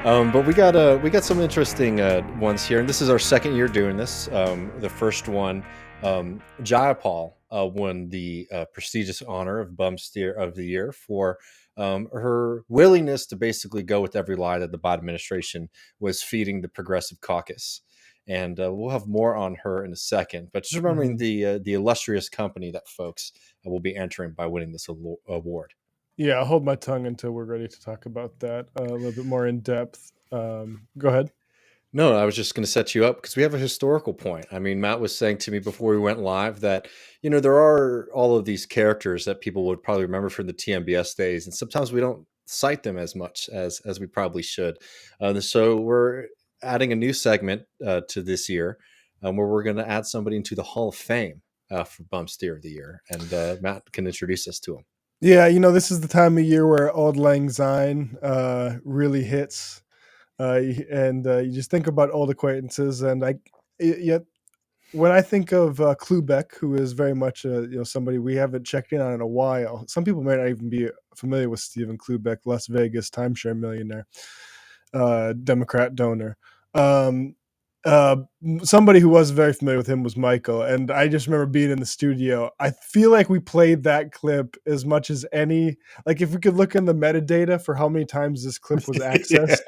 But we got some interesting ones here, and this is our second year doing this. The first one, Jayapal won the prestigious honor of Bum Steer of the Year for her willingness to basically go with every lie that the Biden administration was feeding the Progressive Caucus. And we'll have more on her in a second. But just remembering the illustrious company that folks will be entering by winning this award. Yeah, I'll hold my tongue until we're ready to talk about that a little bit more in depth. Go ahead. No, I was just going to set you up because we have a historical point. I mean, Matt was saying to me before we went live that, there are all of these characters that people would probably remember from the TMBS days, and sometimes we don't cite them as much as we probably should. So we're adding a new segment to this year where we're going to add somebody into the Hall of Fame for Bum Steer of the Year, and Matt can introduce us to him. Yeah, this is the time of year where Auld Lang Syne really hits. And you just think about old acquaintances, and yet when I think of Klubek, who is very much somebody we haven't checked in on in a while. Some people may not even be familiar with Stephen Cloobeck, Las Vegas timeshare millionaire, Democrat donor. Somebody who was very familiar with him was Michael, and I just remember being in the studio. I feel like we played that clip as much as any. Like, if we could look in the metadata for how many times this clip was accessed,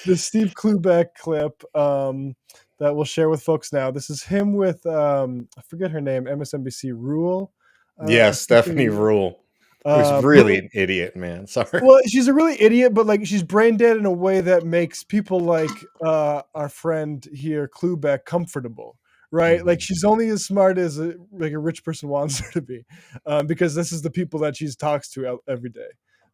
the Steve Cloobeck clip that we'll share with folks now. This is him with I forget her name, MSNBC Rule. Stephanie Rule. Who's really an idiot, man. Sorry. Well, she's a really idiot, but like she's brain dead in a way that makes people like our friend here, Klubek, comfortable, right? Mm-hmm. Like she's only as smart as a rich person wants her to be, because this is the people that she talks to every day.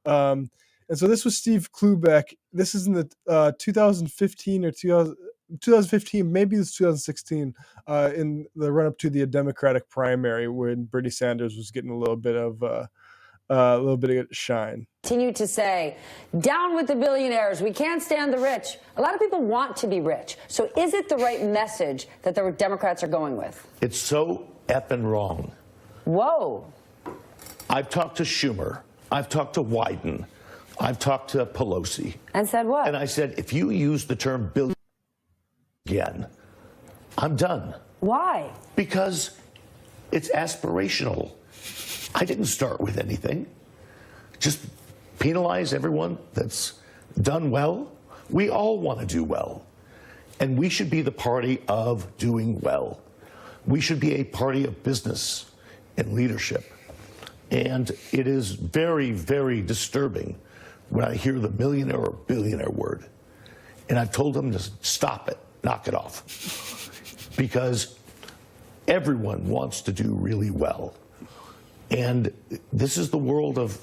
And so this was Steve Cloobeck. This is in the 2015 or 2015, maybe it's 2016, in the run up to the Democratic primary when Bernie Sanders was getting a little bit of shine. Continue to say, down with the billionaires. We can't stand the rich. A lot of people want to be rich. So is it the right message that the Democrats are going with? It's so effing wrong. Whoa. I've talked to Schumer. I've talked to Wyden. I've talked to Pelosi. And said what? And I said, if you use the term billion again, I'm done. Why? Because it's aspirational. I didn't start with anything. Just penalize everyone that's done well. We all want to do well. And we should be the party of doing well. We should be a party of business and leadership. And it is very, very disturbing when I hear the millionaire or billionaire word. And I've told them to stop it, knock it off. Because everyone wants to do really well. And this is the world of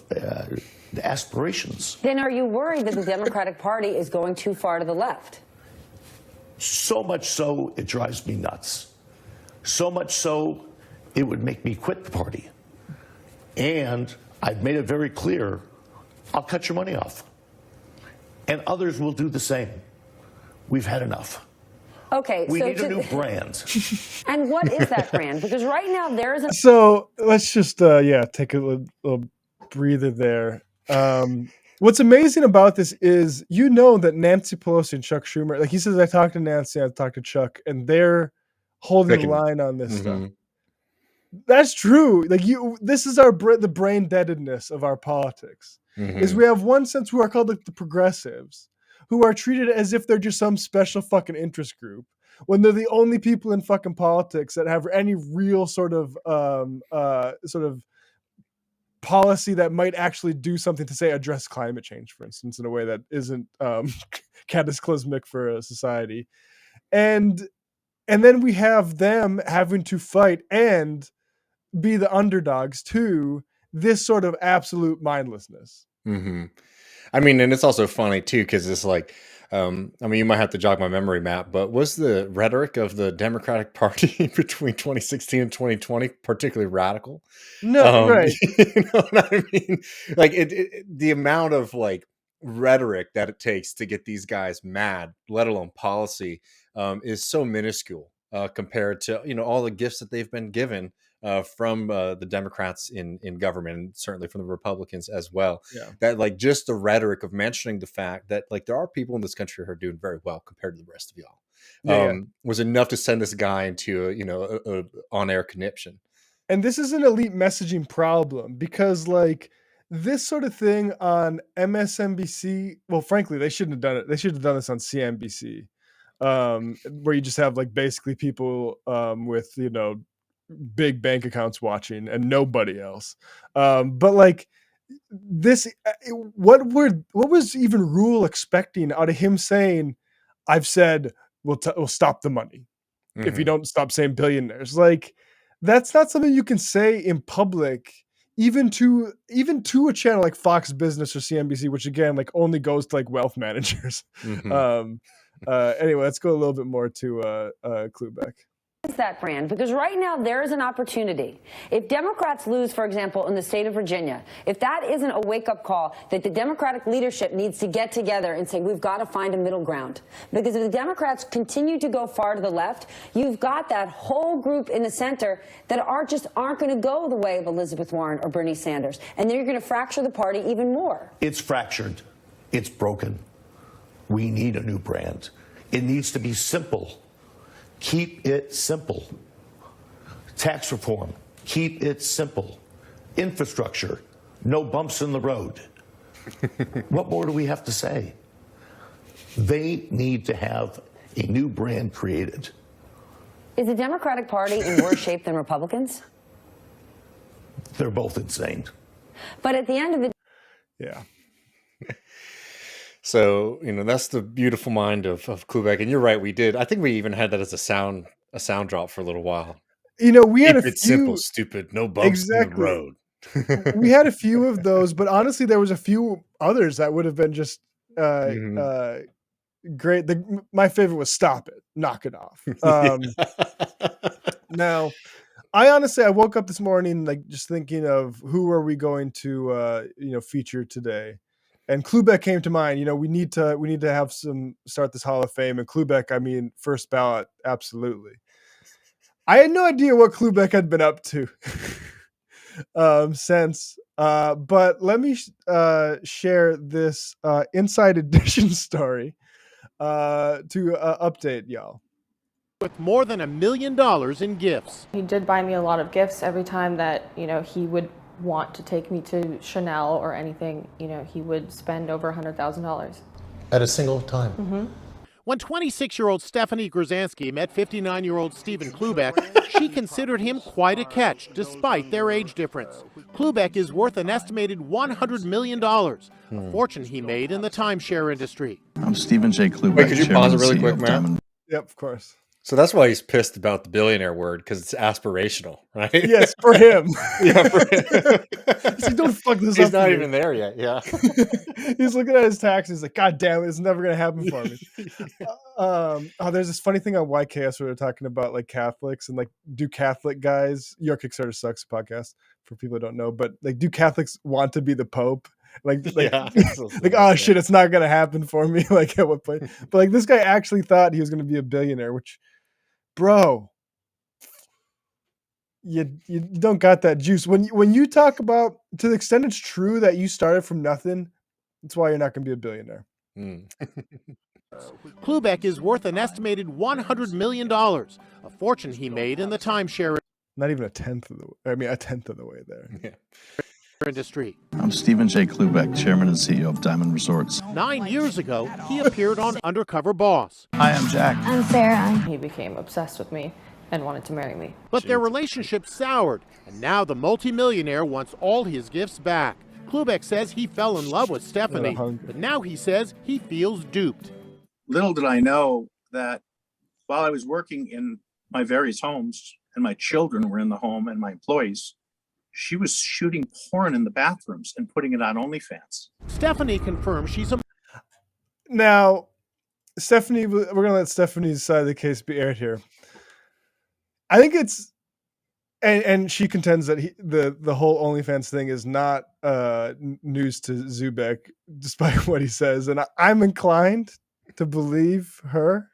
aspirations. Then are you worried that the Democratic Party is going too far to the left? So much so, it drives me nuts. So much so, it would make me quit the party. And I've made it very clear, I'll cut your money off. And others will do the same. We've had enough. Okay, we need a new brand. And what is that brand? Because right now there is a... So let's just take a little breather there. What's amazing about this is that Nancy Pelosi and Chuck Schumer, like he says, I talked to Nancy, I talked to Chuck, and they're holding the line on this stuff. That's true. Like this is the brain deadedness of our politics. Is we have one sense who are called like the progressives, who are treated as if they're just some special fucking interest group, when they're the only people in fucking politics that have any real sort of policy that might actually do something to, say, address climate change, for instance, in a way that isn't cataclysmic for a society. And then we have them having to fight and be the underdogs to this sort of absolute mindlessness. Mm-hmm. I mean, and it's also funny too, because it's like, you might have to jog my memory, Matt, but was the rhetoric of the Democratic Party between 2016 and 2020 particularly radical? No, right. You know what I mean? Like the amount of like rhetoric that it takes to get these guys mad, let alone policy, is so minuscule compared to all the gifts that they've been given from the Democrats in government, and certainly from the Republicans as well. Yeah. That like just the rhetoric of mentioning the fact that like there are people in this country who are doing very well compared to the rest of y'all, was enough to send this guy into a on-air conniption. And this is an elite messaging problem because like this sort of thing on MSNBC, well, frankly, they shouldn't have done it. They should have done this on CNBC, where you just have like basically people with, big bank accounts watching and nobody else. But like this, what was even Rule expecting out of him saying, I've said, we'll stop the money if you don't stop saying billionaires? Like, that's not something you can say in public, even to a channel like Fox Business or CNBC, which again, like only goes to like wealth managers. Anyway, let's go a little bit more to Klubek. Is that brand? Because right now there is an opportunity. If Democrats lose, for example, in the state of Virginia, if that isn't a wake-up call that the Democratic leadership needs to get together and say, we've got to find a middle ground. Because if the Democrats continue to go far to the left, you've got that whole group in the center that aren't going to go the way of Elizabeth Warren or Bernie Sanders. And then you're going to fracture the party even more. It's fractured. It's broken. We need a new brand. It needs to be simple. Keep it simple. Tax reform, keep it simple. Infrastructure, no bumps in the road. What more do we have to say? They need to have a new brand created. Is the Democratic Party in worse shape than Republicans? They're both insane. But at the end of the Yeah. So, that's the beautiful mind of Klubek. And you're right, we did. I think we even had that as a sound drop for a little while. We had Keep it simple, stupid, no bumps in the road. We had a few of those, but honestly, there was a few others that would have been just great. My favorite was "Stop It, Knock It Off." Now, I woke up this morning like just thinking of who are we going to feature today. And Klubek came to mind. We need to have start this Hall of Fame. And Klubek, first ballot, absolutely. I had no idea what Klubek had been up to since. But let me share this Inside Edition story to update y'all. With more than $1 million in gifts. He did buy me a lot of gifts every time that, he would want to take me to Chanel or anything. He would spend over $100,000 at a single time. Mm-hmm. When 26-year-old Stephanie Grzansky met 59-year-old Stephen Cloobeck, she considered him quite a catch, despite their age difference. Klubek is worth an estimated $100 million, a fortune he made in the timeshare industry. I'm Stephen J. Klubek. Wait, could you pause it really quick, Matt? Yep, of course. So that's why he's pissed about the billionaire word, because it's aspirational, right? Yes, for him. Yeah, for him. He's like, don't fuck this up. He's not even there yet. Yeah. He's looking at his taxes like, God damn it, it's never gonna happen for me. There's this funny thing on YKS where they're talking about like Catholics and like, do Catholic guys? Your Kickstarter Sucks podcast for people who don't know, but like, do Catholics want to be the Pope? Yeah, oh shit, it's not gonna happen for me. Like at what point? But like this guy actually thought he was gonna be a billionaire, which, bro, you don't got that juice. When you talk about, to the extent it's true that you started from nothing, that's why you're not gonna be a billionaire. Klubek is worth an estimated $100 million, a fortune he made in the timeshare Not even a tenth of the way there. Yeah. industry. I'm Stephen J. Klubek, Chairman and CEO of Diamond Resorts. 9 years ago, he appeared on Undercover Boss. Hi, I'm Jack. I'm Sarah. He became obsessed with me and wanted to marry me. But their relationship soured, and now the multimillionaire wants all his gifts back. Klubek says he fell in love with Stephanie, but now he says he feels duped. Little did I know that while I was working in my various homes, and my children were in the home and my employees, she was shooting porn in the bathrooms and putting it on OnlyFans. Stephanie confirms she's a... Now, Stephanie, we're going to let Stephanie's side of the case be aired here. I think it's, and she contends that the whole OnlyFans thing is not news to Zubek, despite what he says. And I'm inclined to believe her.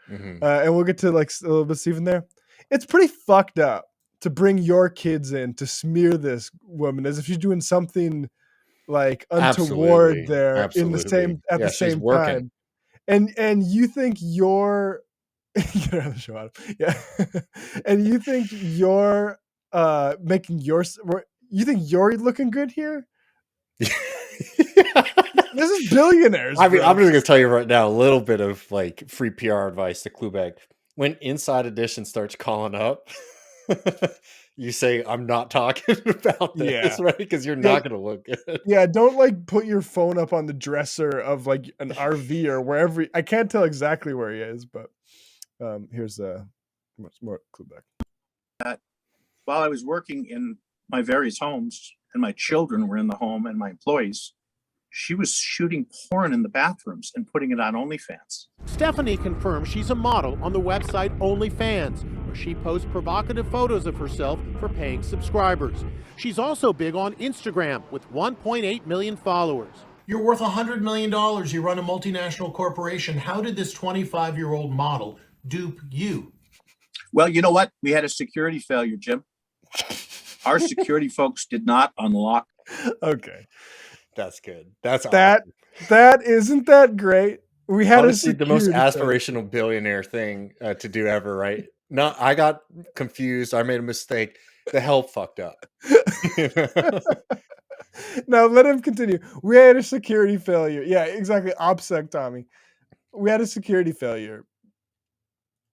And we'll get to like a little bit Stephen there. It's pretty fucked up to bring your kids in to smear this woman as if she's doing something like untoward there in the same at the she's same working. time. And you think you're get her on the show, Adam. Yeah. And you think you're making you think you're looking good here? This is billionaires. I mean, bro. I'm just gonna tell you right now a little bit of like free PR advice to Klubek. When Inside Edition starts calling up, you say, "I'm not talking about this," Yeah. right? Because you're not gonna look good. Yeah, don't like put your phone up on the dresser of like an RV or wherever. I can't tell exactly where he is, but here's much more Klubek. While I was working in my various homes and my children were in the home and my employees, she was shooting porn in the bathrooms and putting it on OnlyFans. Stephanie confirms she's a model on the website OnlyFans, where she posts provocative photos of herself for paying subscribers. She's also big on Instagram with 1.8 million followers. You're worth $100 million. You run a multinational corporation. How did this 25-year-old model dupe you? Well, you know what? We had a security failure, Jim. Our security folks did not unlock. Okay. That's good. That's that awesome. That isn't that great. We had honestly the most aspirational billionaire thing to do ever, right? No, I got confused. I made a mistake. The help fucked up. Now let him continue. We had a security failure. Yeah, exactly. OPSEC, Tommy. We had a security failure.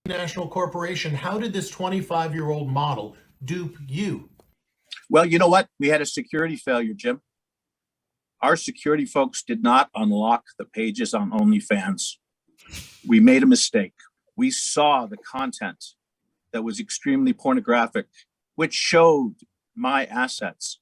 National corporation. How did this 25-year-old model dupe you? Well, you know what? We had a security failure, Jim. Our security folks did not unlock the pages on OnlyFans. We made a mistake. We saw the content that was extremely pornographic, which showed my assets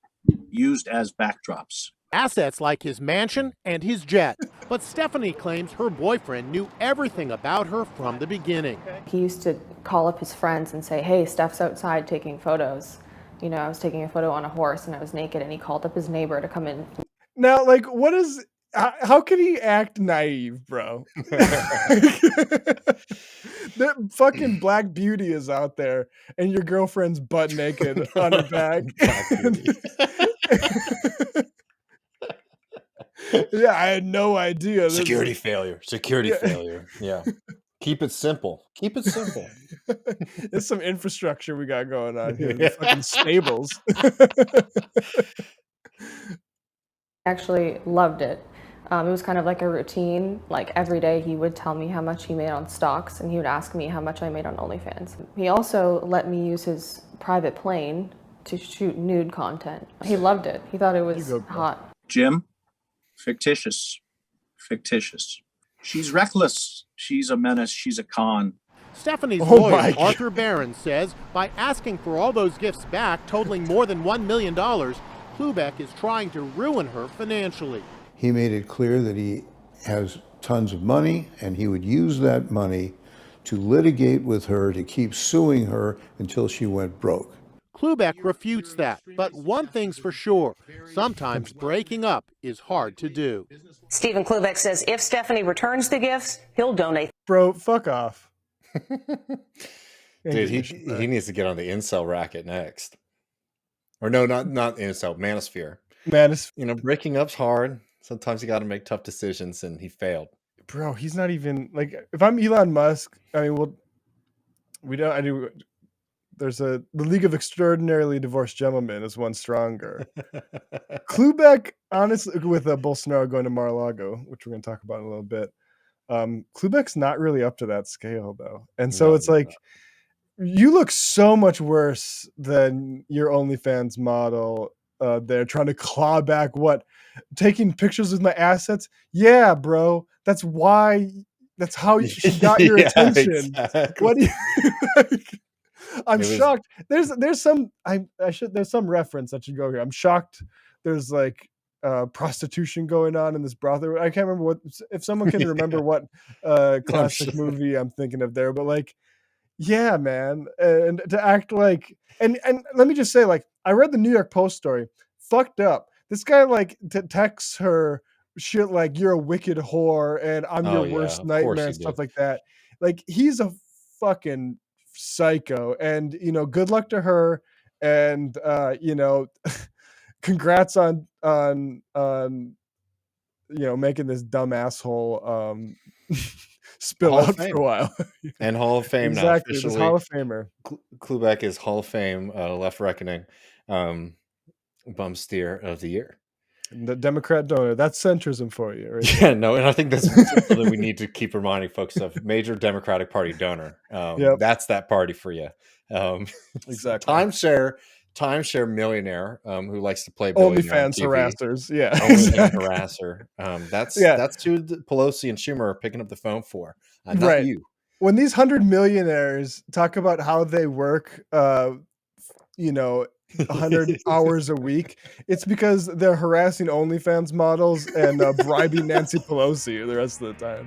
used as backdrops. Assets like his mansion and his jet. But Stephanie claims her boyfriend knew everything about her from the beginning. He used to call up his friends and say, hey, Steph's outside taking photos. You know, I was taking a photo on a horse and I was naked, and he called up his neighbor to come in. Now, like, what is... How can he act naive, bro? The fucking Black Beauty is out there, and your girlfriend's butt naked on her back. Yeah, I had no idea. Security failure. Security failure. Yeah. Keep it simple. Keep it simple. There's some infrastructure we got going on here. The fucking stables. Actually loved it. It was kind of like a routine. Like every day he would tell me how much he made on stocks, and he would ask me how much I made on OnlyFans. He also let me use his private plane to shoot nude content. He loved it. He thought it was hot. Jim, fictitious. She's reckless. She's a menace. She's a con. Stephanie's lawyer, Arthur Barron, says by asking for all those gifts back, totaling more than $1 million, Klubek is trying to ruin her financially. He made it clear that he has tons of money, and he would use that money to litigate with her, to keep suing her until she went broke. Klubek refutes that, but one thing's for sure, sometimes breaking up is hard to do. Stephen Cloobeck says if Stephanie returns the gifts, he'll donate. Bro, fuck off. Dude, he needs to get on the incel racket next. Or no, not incel, manosphere. You know, breaking up's hard. Sometimes you got to make tough decisions, and he failed. Bro, he's not even like. If I'm Elon Musk, I mean, we don't. I do. There's the League of Extraordinarily Divorced Gentlemen is one stronger. Klubek, honestly, with Bolsonaro going to Mar-a-Lago, which we're going to talk about in a little bit. Klubek's not really up to that scale, though, and so it's like you look so much worse than your OnlyFans model. They're trying to claw back taking pictures with my assets. Yeah, bro. That's how she got your attention. Exactly. What do you like, I'm shocked. There's some reference that should go here. I'm shocked there's like prostitution going on in this brothel. I can't remember if someone can remember what classic movie I'm thinking of there, but like, yeah, man. And to act like and let me just say, like, I read the New York Post story. Fucked up. This guy like texts her shit like you're a wicked whore and I'm your worst nightmare and stuff like that. Like, he's a fucking psycho, and you know, good luck to her. and you know, congrats on you know, making this dumb asshole spill Hall of out for Fame. a while. And Hall of Fame now Exactly, this officially. Hall of Famer. Klubek is Hall of Fame Left Reckoning bum steer of the year. The Democrat donor. That's centrism for you, right? Yeah, no, and I think that's something we need to keep reminding folks of. Major Democratic Party donor. Yep. That's that party for you. Exactly. Timeshare millionaire who likes to play billionaire on OnlyFans TV. harassers. Yeah. OnlyFans Exactly. harasser. Yeah. That's who Pelosi and Schumer are picking up the phone for. Not Right. you. When these 100 millionaires talk about how they work, you know, 100 hours a week, it's because they're harassing OnlyFans models and bribing Nancy Pelosi the rest of the time.